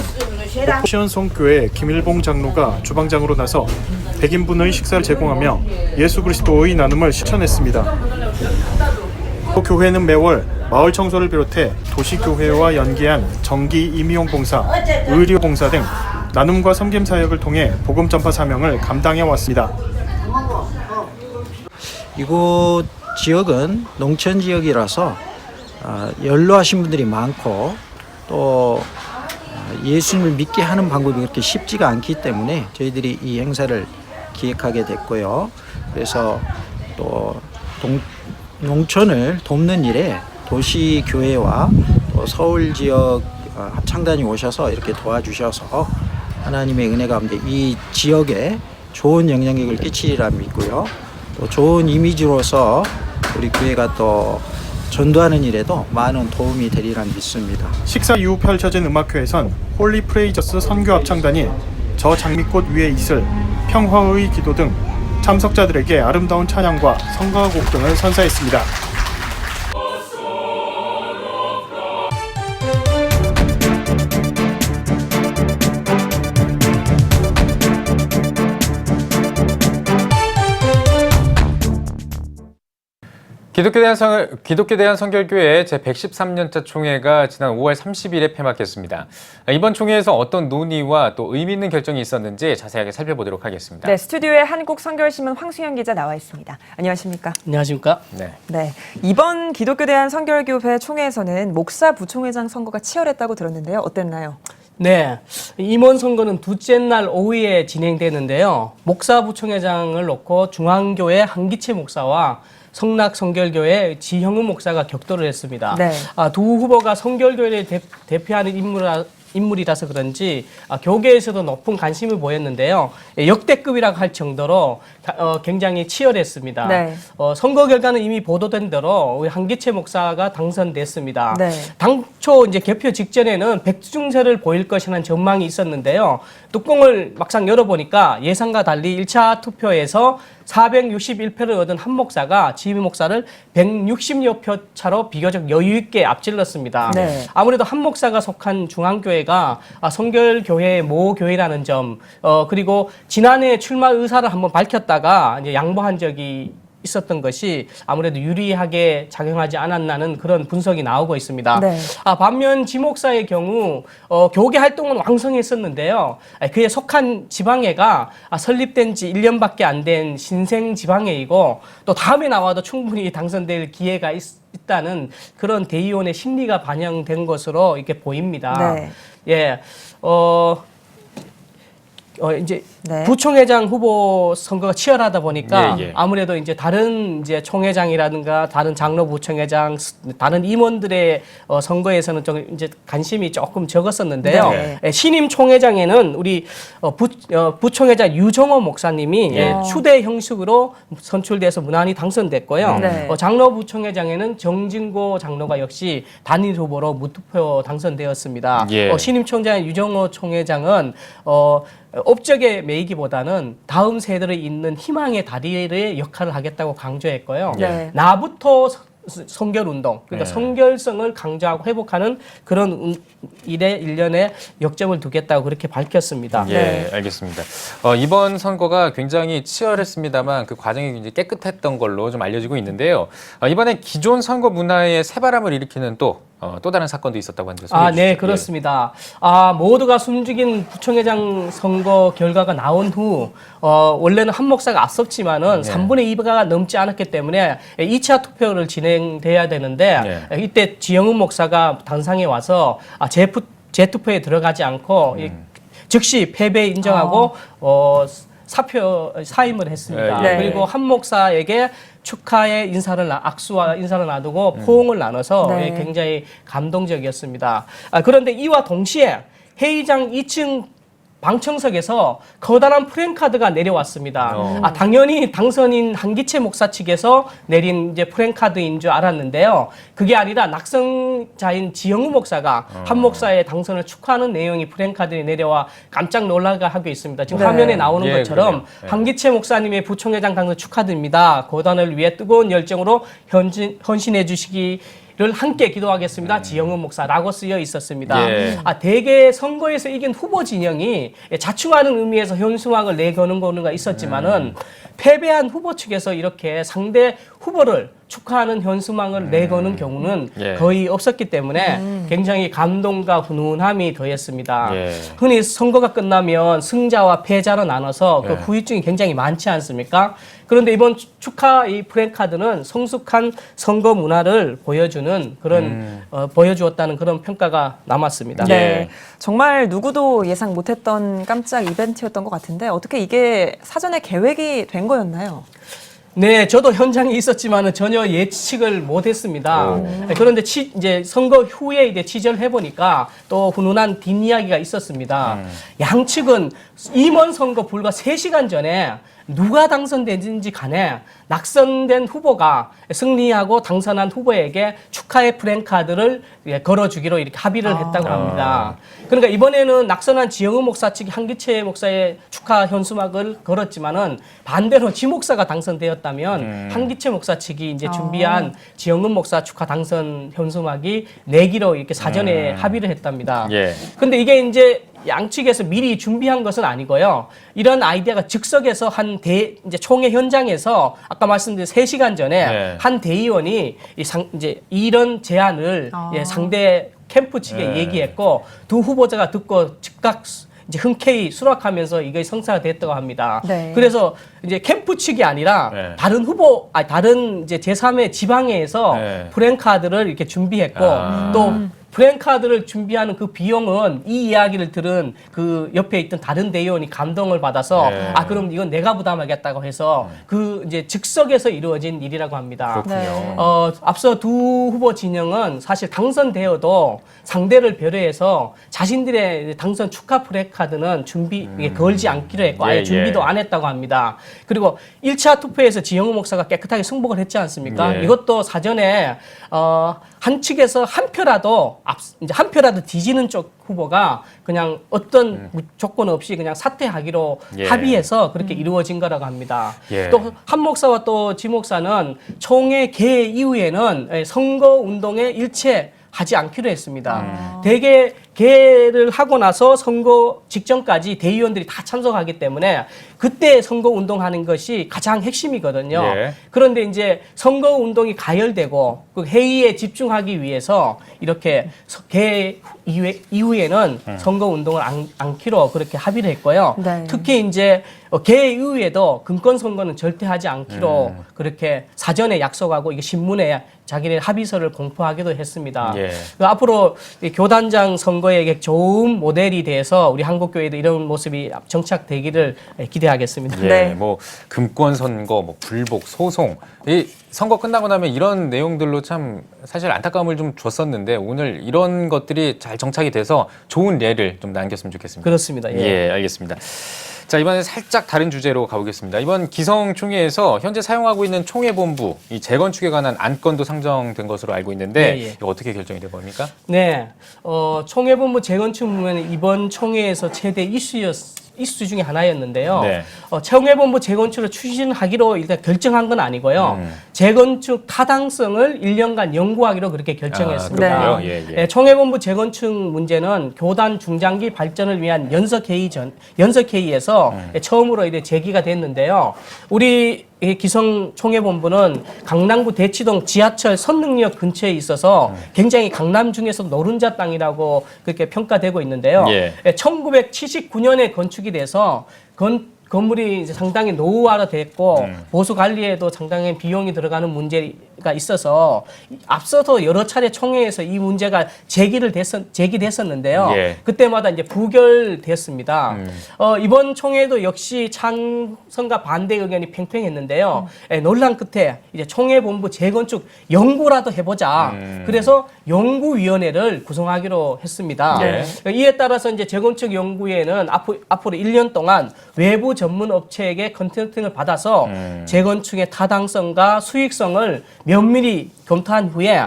Speaker 19: 시연송교회 김일봉 장로가 주방장으로 나서 100인분의 식사를 제공하며 예수 그리스도의 나눔을 실천했습니다. 교회는 매월 마을 청소를 비롯해 도시교회와 연계한 정기 임의용 봉사, 의료 봉사 등 나눔과 섬김 사역을 통해 복음 전파 사명을 감당해 왔습니다.
Speaker 20: 이곳 지역은 농촌 지역이라서 연로하신 분들이 많고 또 예수님을 믿게 하는 방법이 그렇게 쉽지가 않기 때문에 저희들이 이 행사를 기획하게 됐고요. 그래서 또 농촌을 돕는 일에 도시교회와 또 서울 지역 합창단이 오셔서 이렇게 도와주셔서 하나님의 은혜 가운데 이 지역에 좋은 영향력을 끼치리라 믿고요. 또 좋은 이미지로서 우리 교회가 또 전도하는 일에도 많은 도움이 되리라 믿습니다.
Speaker 19: 식사 이후 펼쳐진 음악회에선 홀리 프레이저스 선교 합창단이 저 장미꽃 위에 이슬, 평화의 기도 등 참석자들에게 아름다운 찬양과 성가곡 등을 선사했습니다.
Speaker 1: 기독교대한성결교회 제113년차 총회가 지난 5월 30일에 폐막했습니다. 이번 총회에서 어떤 논의와 또 의미 있는 결정이 있었는지 자세하게 살펴보도록 하겠습니다.
Speaker 2: 네, 스튜디오에 한국성결신문 황수영 기자 나와 있습니다. 안녕하십니까?
Speaker 21: 안녕하십니까?
Speaker 2: 네, 이번 기독교대한성결교회 총회에서는 목사 부총회장 선거가 치열했다고 들었는데요. 어땠나요?
Speaker 21: 네, 임원 선거는 둘째 날 오후에 진행되는데요. 목사 부총회장을 놓고 중앙교회 한기채 목사와 성락성결교회 지형은 목사가 격돌을 했습니다.
Speaker 2: 네.
Speaker 21: 두 후보가 성결교회를 대표하는 인물이라서 그런지 교계에서도 높은 관심을 보였는데요. 역대급이라고 할 정도로 굉장히 치열했습니다.
Speaker 2: 네.
Speaker 21: 선거 결과는 이미 보도된 대로 우리 한기채 목사가 당선됐습니다.
Speaker 2: 네.
Speaker 21: 당초 이제 개표 직전에는 백중세를 보일 것이라는 전망이 있었는데요. 뚜껑을 막상 열어보니까 예상과 달리 1차 투표에서 461표를 얻은 한 목사가 지휘 목사를 160여 표 차로 비교적 여유 있게 앞질렀습니다.
Speaker 2: 네.
Speaker 21: 아무래도 한 목사가 속한 중앙교회가 성결교회의 모교회라는 점, 그리고 지난해 출마 의사를 한번 밝혔다가 이제 양보한 적이 있었던 것이 아무래도 유리하게 작용하지 않았나는 그런 분석이 나오고 있습니다.
Speaker 2: 네.
Speaker 21: 반면 지 목사의 경우 교계 활동은 왕성했었는데요. 그에 속한 지방회가 설립된 지 1년밖에 안 된 신생 지방회이고 또 다음에 나와도 충분히 당선될 기회가 있다는 그런 대의원의 심리가 반영된 것으로 이렇게 보입니다.
Speaker 2: 네.
Speaker 21: 예, 이제
Speaker 2: 네.
Speaker 21: 부총회장 후보 선거가 치열하다 보니까
Speaker 1: 예, 예.
Speaker 21: 아무래도 이제 다른 이제 총회장이라든가 다른 장로 부총회장, 다른 임원들의 선거에서는 좀 이제 관심이 조금 적었었는데요.
Speaker 2: 네.
Speaker 21: 신임 총회장에는 우리 부총회장 유정호 목사님이
Speaker 1: 예.
Speaker 21: 추대 형식으로 선출돼서 무난히 당선됐고요.
Speaker 2: 네.
Speaker 21: 장로 부총회장에는 정진고 장로가 역시 단일 후보로 무투표 당선되었습니다.
Speaker 1: 예.
Speaker 21: 신임 총장 유정호 총회장은 업적에 매이기보다는 다음 세대를 잇는 희망의 다리의 역할을 하겠다고 강조했고요.
Speaker 2: 네.
Speaker 21: 나부터 성결운동, 그러니까
Speaker 1: 네.
Speaker 21: 성결성을 강조하고 회복하는 그런 일련의 역점을 두겠다고 그렇게 밝혔습니다.
Speaker 1: 예, 알겠습니다. 이번 선거가 굉장히 치열했습니다만 그 과정이 이제 깨끗했던 걸로 좀 알려지고 있는데요. 이번에 기존 선거 문화에 새바람을 일으키는 또 다른 사건도 있었다고 하는데 소개해 주시죠.
Speaker 21: 네, 그렇습니다. 모두가 숨죽인 부총회장 선거 결과가 나온 후 원래는 한 목사가 앞섰지만은
Speaker 1: 네.
Speaker 21: 3분의 2가 넘지 않았기 때문에 2차 투표를 진행돼야 되는데 이때 지영훈 목사가 단상에 와서 재투표에 들어가지 않고 즉시 패배 인정하고 사임을 했습니다.
Speaker 2: 네.
Speaker 21: 그리고 한 목사에게 축하의 악수와 인사를 나누고 포옹을 나눠서
Speaker 2: 네.
Speaker 21: 굉장히 감동적이었습니다. 그런데 이와 동시에 회의장 2층 방청석에서 커다란 프랜카드가 내려왔습니다. 당연히 당선인 한기채 목사 측에서 내린 이제 프랜카드인 줄 알았는데요. 그게 아니라 낙선자인 지영우 목사가 한 목사의 당선을 축하하는 내용이 프랜카드에 내려와 깜짝 놀라게 하고 있습니다. 지금
Speaker 2: 네.
Speaker 21: 화면에 나오는
Speaker 1: 예,
Speaker 21: 것처럼
Speaker 1: 그래요. 예.
Speaker 21: 한기채 목사님의 부총회장 당선 축하드립니다. 고단을 위해 뜨거운 열정으로 헌신해 주시기를 함께 기도하겠습니다. 지영은 목사라고 쓰여 있었습니다.
Speaker 1: 예.
Speaker 21: 대개 선거에서 이긴 후보 진영이 자충하는 의미에서 현수막을 내거는 거가 있었지만은 패배한 후보 측에서 이렇게 상대 후보를 축하하는 현수막을 내거는 경우는
Speaker 1: 예.
Speaker 21: 거의 없었기 때문에 굉장히 감동과 훈훈함이 더했습니다.
Speaker 1: 예.
Speaker 21: 흔히 선거가 끝나면 승자와 패자로 나눠서 그
Speaker 1: 예.
Speaker 21: 후유증이 굉장히 많지 않습니까? 그런데 이번 축하 이 프랜카드는 성숙한 선거 문화를 보여주는 그런 보여주었다는 그런 평가가 남았습니다.
Speaker 2: 네. 정말 누구도 예상 못했던 깜짝 이벤트였던 것 같은데 어떻게 이게 사전에 계획이 된 거였나요?
Speaker 21: 네, 저도 현장에 있었지만은 전혀 예측을 못했습니다. 그런데 이제 선거 후에 이제 취재를 해보니까 또 훈훈한 뒷이야기가 있었습니다. 양측은 임원 선거 불과 3시간 전에 누가 당선되는지 간에 낙선된 후보가 승리하고 당선한 후보에게 축하의 프랜카드를 걸어주기로 이렇게 합의를 했다고 합니다. 그러니까 이번에는 낙선한 지영은 목사 측이 한기채 목사의 축하 현수막을 걸었지만은 반대로 지 목사가 당선되었다면 한기채 목사 측이 이제 준비한 지영은 목사 축하 당선 현수막이 내기로 이렇게 사전에 합의를 했답니다.
Speaker 1: 예.
Speaker 21: 근데 이게 이제 양측에서 미리 준비한 것은 아니고요. 이런 아이디어가 즉석에서 이제 총회 현장에서 아까 말씀드린 3시간 전에
Speaker 1: 네.
Speaker 21: 한 대의원이 이제 이런 제안을 상대 캠프 측에
Speaker 1: 네.
Speaker 21: 얘기했고 두 후보자가 듣고 즉각 이제 흔쾌히 수락하면서 이게 성사가 됐다고 합니다.
Speaker 2: 네.
Speaker 21: 그래서 이제 캠프 측이 아니라
Speaker 1: 네.
Speaker 21: 다른 이제 제3의 지방회에서
Speaker 1: 네.
Speaker 21: 프랜카드를 이렇게 준비했고 또 프랜카드를 준비하는 그 비용은 이 이야기를 들은 그 옆에 있던 다른 대의원이 감동을 받아서
Speaker 1: 네.
Speaker 21: 그럼 이건 내가 부담하겠다고 해서 그 이제 즉석에서 이루어진 일이라고 합니다.
Speaker 1: 그렇군요.
Speaker 2: 네.
Speaker 21: 앞서 두 후보 진영은 사실 당선되어도 상대를 배려해서 자신들의 당선 축하 프랜카드는 걸지 않기로 했고 아예
Speaker 1: 예,
Speaker 21: 준비도
Speaker 1: 예.
Speaker 21: 안 했다고 합니다. 그리고 1차 투표에서 지영우 목사가 깨끗하게 승복을 했지 않습니까?
Speaker 1: 예.
Speaker 21: 이것도 사전에 한 측에서 한 표라도 이제 한 표라도 뒤지는 쪽 후보가 그냥 어떤 조건 없이 그냥 사퇴하기로
Speaker 1: 예.
Speaker 21: 합의해서 그렇게 이루어진 거라고 합니다.
Speaker 1: 예.
Speaker 21: 또 한 목사와 또 지 목사는 총회 개회 이후에는 선거 운동에 일체하지 않기로 했습니다. 대개 개회를 하고 나서 선거 직전까지 대의원들이 다 참석하기 때문에 그때 선거 운동하는 것이 가장 핵심이거든요.
Speaker 1: 예.
Speaker 21: 그런데 이제 선거 운동이 가열되고 그 회의에 집중하기 위해서 이렇게 개회 이후에는 선거 운동을 않기로 그렇게 합의를 했고요.
Speaker 2: 네.
Speaker 21: 특히 이제 개회 이후에도 금권 선거는 절대 하지 않기로 그렇게 사전에 약속하고 이게 신문에 자기네 합의서를 공포하기도 했습니다.
Speaker 1: 예.
Speaker 21: 앞으로 이 교단장 선거에 좋은 모델이 돼서 우리 한국교회도 이런 모습이 정착되기를 기대하겠습니다.
Speaker 1: 예, 뭐 금권 선거, 뭐 불복, 소송, 이 선거 끝나고 나면 이런 내용들로 참 사실 안타까움을 좀 줬었는데 오늘 이런 것들이 잘 정착이 돼서 좋은 예를 좀 남겼으면 좋겠습니다.
Speaker 21: 그렇습니다. 예.
Speaker 1: 예, 알겠습니다. 자, 이번에 살짝 다른 주제로 가보겠습니다. 이번 기성총회에서 현재 사용하고 있는 총회본부 이 재건축에 관한 안건도 상정된 것으로 알고 있는데
Speaker 21: 예, 예.
Speaker 1: 이거 어떻게 결정이 된 겁니까?
Speaker 21: 네, 총회본부 재건축 문은 이번 총회에서 최대 이슈 중에 하나였는데요.
Speaker 1: 네.
Speaker 21: 총회본부 재건축을 추진하기로 일단 결정한 건 아니고요. 재건축 타당성을 1년간 연구하기로 그렇게 결정했습니다.
Speaker 1: 아, 그렇군요. 예, 예.
Speaker 21: 총회본부 재건축 문제는 교단 중장기 발전을 위한 연석회의에서 처음으로 이제 제기가 됐는데요. 우리 기성 총회본부는 강남구 대치동 지하철 선릉역 근처에 있어서 굉장히 강남 중에서 노른자 땅이라고 그렇게 평가되고 있는데요.
Speaker 1: 예.
Speaker 21: 1979년에 건축이 돼서 건물이 이제 상당히 노후화됐고 보수 관리에도 상당히 비용이 들어가는 문제가 있어서 앞서서 여러 차례 총회에서 이 문제가 제기됐었는데요.
Speaker 1: 예.
Speaker 21: 그때마다 이제 부결됐습니다. 이번 총회도 역시 찬성과 반대 의견이 팽팽했는데요. 논란 끝에 이제 총회본부 재건축 연구라도 해보자. 그래서 연구위원회를 구성하기로 했습니다.
Speaker 1: 예.
Speaker 21: 이에 따라서 이제 재건축 연구회는 앞으로 1년 동안 외부 전문 업체에게 컨설팅을 받아서 재건축의 타당성과 수익성을 면밀히 검토한 후에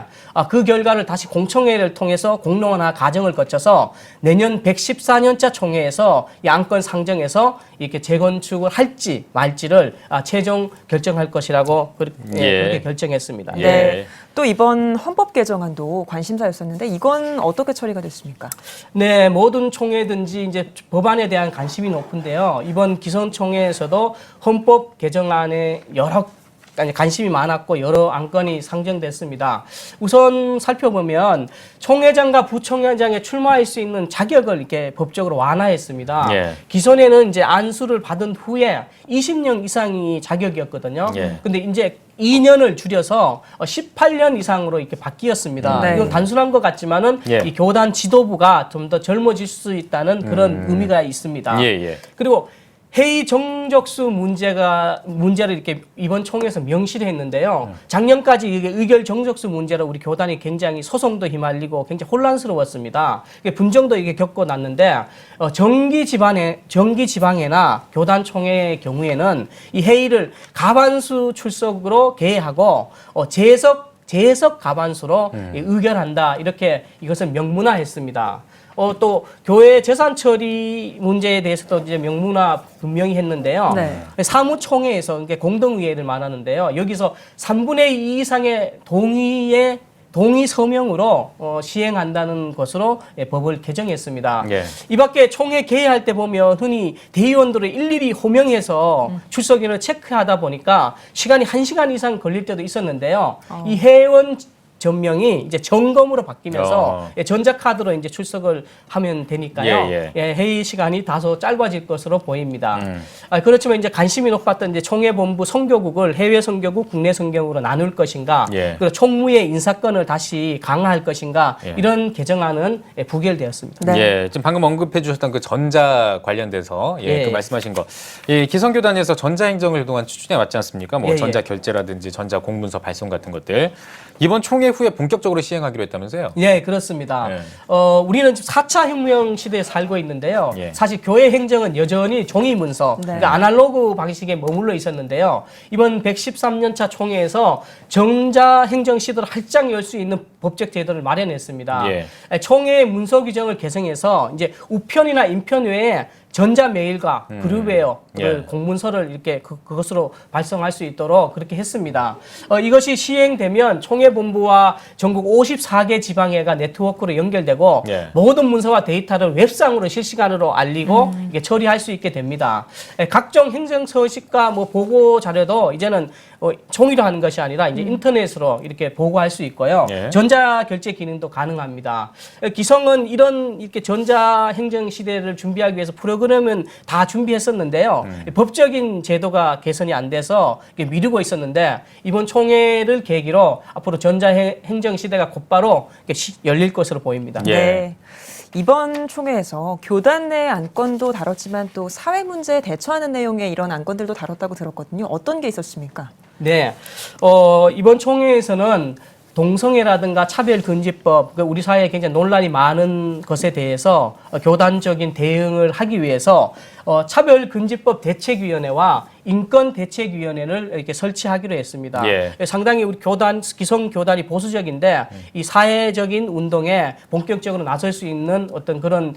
Speaker 21: 그 결과를 다시 공청회를 통해서 공론화 과정을 거쳐서 내년 114년차 총회에서 이 안건 상정해서 이렇게 재건축을 할지 말지를 최종 결정할 것이라고 그렇게 결정했습니다.
Speaker 1: 예.
Speaker 2: 네. 또 이번 헌법 개정안도 관심사였었는데 이건 어떻게 처리가 됐습니까?
Speaker 21: 네, 모든 총회든지 이제 법안에 대한 관심이 높은데요. 이번 기성총회에서도 헌법 개정안에 관심이 많았고 여러 안건이 상정됐습니다. 우선 살펴보면 총회장과 부총회장에 출마할 수 있는 자격을 이렇게 법적으로 완화했습니다.
Speaker 1: 예.
Speaker 21: 기존에는 이제 안수를 받은 후에 20년 이상이 자격이었거든요.
Speaker 1: 예.
Speaker 21: 근데 이제 2년을 줄여서 18년 이상으로 이렇게 바뀌었습니다.
Speaker 2: 네.
Speaker 21: 이건 단순한 것 같지만은
Speaker 1: 예.
Speaker 21: 이 교단 지도부가 좀 더 젊어질 수 있다는 그런 의미가 있습니다.
Speaker 1: 예, 예.
Speaker 21: 그리고 회의 정적수 문제를 이렇게 이번 총회에서 명시를 했는데요. 작년까지 이게 의결 정적수 문제로 우리 교단이 굉장히 소송도 휘말리고 굉장히 혼란스러웠습니다. 분정도 이게 겪어놨는데 정기 지방회나 교단 총회의 경우에는 이 회의를 과반수 출석으로 개회하고 재석 과반수로 의결한다. 이렇게 이것을 명문화했습니다. 또 교회 재산 처리 문제에 대해서도 이제 명문화 분명히 했는데요.
Speaker 2: 네.
Speaker 21: 사무총회에서 이게 공동의회를 말하는데요. 여기서 3분의 2 이상의 동의 서명으로 시행한다는 것으로 법을 개정했습니다.
Speaker 1: 예.
Speaker 21: 이 밖에 총회 개회할 때 보면 흔히 대의원들을 일일이 호명해서 출석인을 체크하다 보니까 시간이 1시간 이상 걸릴 때도 있었는데요. 이 회원 전명이 이제 점검으로 바뀌면서 전자카드로 이제 출석을 하면 되니까요. 회의 시간이 다소 짧아질 것으로 보입니다. 그렇지만 이제 관심이 높았던 이제 총회본부 선교국을 해외 선교국, 국내 선교국으로 나눌 것인가, 그리고 총무의 인사권을 다시 강화할 것인가 이런 개정안은 부결되었습니다.
Speaker 1: 네. 예, 지금 방금 언급해 주셨던 그 전자 관련돼서 그 말씀하신 거, 기성교단에서 전자행정을 그동안 추진해 왔지 않습니까? 뭐 전자 결제라든지 전자 공문서 발송 같은 것들. 이번 총회 총회 후에 본격적으로 시행하기로 했다면서요?
Speaker 21: 네, 그렇습니다.
Speaker 1: 네.
Speaker 21: 우리는 지금 4차 혁명 시대에 살고 있는데요.
Speaker 1: 예.
Speaker 21: 사실 교회 행정은 여전히 종이 문서, 그러니까 아날로그 방식에 머물러 있었는데요. 이번 113년차 총회에서 전자 행정 시대를 활짝 열 수 있는 법적 제도를 마련했습니다.
Speaker 1: 예.
Speaker 21: 총회 문서 규정을 개정해서 이제 우편이나 인편 외에 전자 메일과 그룹웨어를
Speaker 1: 예.
Speaker 21: 공문서를 이렇게 그것으로 발송할 수 있도록 그렇게 했습니다. 이것이 시행되면 총회본부와 전국 54개 지방회가 네트워크로 연결되고
Speaker 1: 예.
Speaker 21: 모든 문서와 데이터를 웹상으로 실시간으로 알리고 이게 처리할 수 있게 됩니다. 각종 행정 서식과 뭐 보고 자료도 이제는 종이로 하는 것이 아니라 이제 인터넷으로 이렇게 보고할 수 있고요.
Speaker 1: 예.
Speaker 21: 전자 결제 기능도 가능합니다. 기성은 이런 이렇게 전자 행정 시대를 준비하기 위해서 프로그램은 다 준비했었는데요. 법적인 제도가 개선이 안 돼서 미루고 있었는데 이번 총회를 계기로 앞으로 전자 행정 시대가 곧바로 열릴 것으로 보입니다.
Speaker 1: 예.
Speaker 2: 네. 이번 총회에서 교단 내 안건도 다뤘지만 또 사회 문제에 대처하는 내용의 이런 안건들도 다뤘다고 들었거든요. 어떤 게 있었습니까?
Speaker 21: 네, 이번 총회에서는 동성애라든가 차별금지법, 우리 사회에 굉장히 논란이 많은 것에 대해서 교단적인 대응을 하기 위해서 차별금지법 대책위원회와 인권대책위원회를 이렇게 설치하기로 했습니다.
Speaker 1: 예.
Speaker 21: 상당히 우리 기성 교단이 보수적인데 이 사회적인 운동에 본격적으로 나설 수 있는 어떤 그런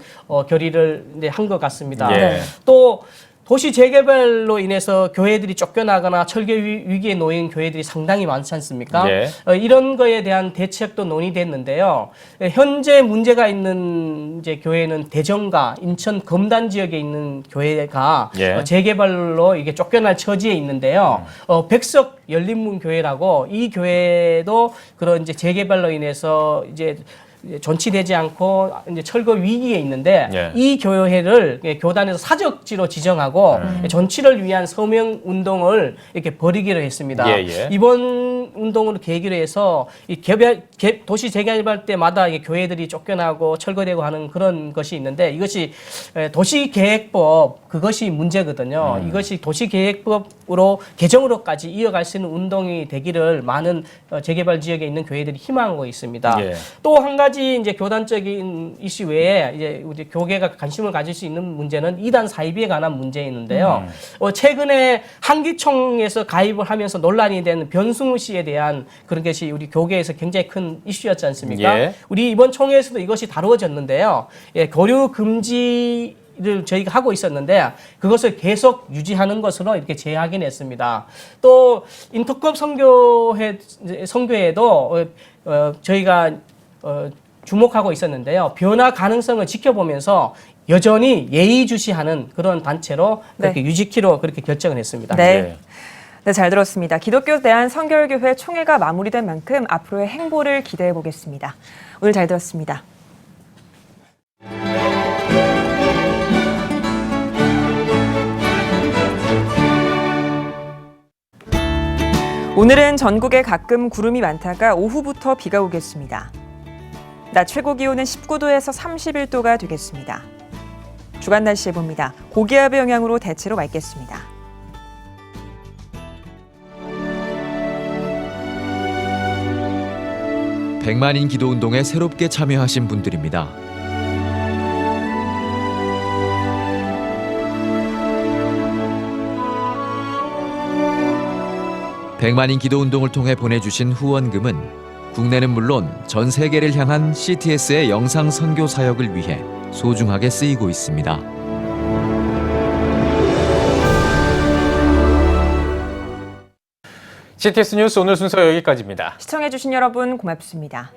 Speaker 21: 결의를 한 것 같습니다.
Speaker 1: 예.
Speaker 21: 또 도시 재개발로 인해서 교회들이 쫓겨나거나 철교 위기에 놓인 교회들이 상당히 많지 않습니까?
Speaker 1: 예.
Speaker 21: 이런 거에 대한 대책도 논의됐는데요. 현재 문제가 있는 이제 교회는 대전과 인천 검단 지역에 있는 교회가
Speaker 1: 예.
Speaker 21: 재개발로 이게 쫓겨날 처지에 있는데요. 백석 열린문교회라고 이 교회도 그런 이제 재개발로 인해서 이제 존치되지 않고 이제 철거 위기에 있는데
Speaker 1: 예.
Speaker 21: 이 교회를 교단에서 사적지로 지정하고 존치를 위한 서명 운동을 이렇게 벌이기로 했습니다.
Speaker 1: 예, 예.
Speaker 21: 이번 운동을 계기로 해서 이 도시 재개발 때마다 이 교회들이 쫓겨나고 철거되고 하는 그런 것이 있는데 이것이 도시계획법 그것이 문제거든요. 이것이 도시계획법으로 개정으로까지 이어갈 수 있는 운동이 되기를 많은 재개발 지역에 있는 교회들이 희망하고 있습니다.
Speaker 1: 예.
Speaker 21: 또 한 가지 이제 교단적인 이슈 외에 이제 우리 교계가 관심을 가질 수 있는 문제는 이단 사이비에 관한 문제였는데요. 최근에 한기총에서 가입을 하면서 논란이 되는 변승우 씨에 대한 그런 것이 우리 교계에서 굉장히 큰 이슈였지 않습니까?
Speaker 1: 예.
Speaker 21: 우리 이번 총회에서도 이것이 다루어졌는데요. 교류 금지 를 저희가 하고 있었는데 그것을 계속 유지하는 것으로 이렇게 재확인했습니다. 또 인터컵 선교회도 저희가 주목하고 있었는데요. 변화 가능성을 지켜보면서 여전히 예의주시하는 그런 단체로 그렇게 유지키로 그렇게 결정을 했습니다.
Speaker 2: 네. 네, 잘 들었습니다. 기독교 대한성결교회 총회가 마무리된 만큼 앞으로의 행보를 기대해 보겠습니다. 오늘 잘 들었습니다. 오늘은 전국에 가끔 구름이 많다가 오후부터 비가 오겠습니다. 낮 최고 기온은 19도에서 31도가 되겠습니다. 주간 날씨 봅니다. 고기압의 영향으로 대체로 맑겠습니다.
Speaker 3: 백만인 기도운동에 새롭게 참여하신 분들입니다. 백만인 기도운동을 통해 보내주신 후원금은 국내는 물론 전 세계를 향한 CTS의 영상 선교 사역을 위해 소중하게 쓰이고 있습니다.
Speaker 1: CTS 뉴스 오늘 순서 여기까지입니다.
Speaker 2: 시청해주신 여러분 고맙습니다.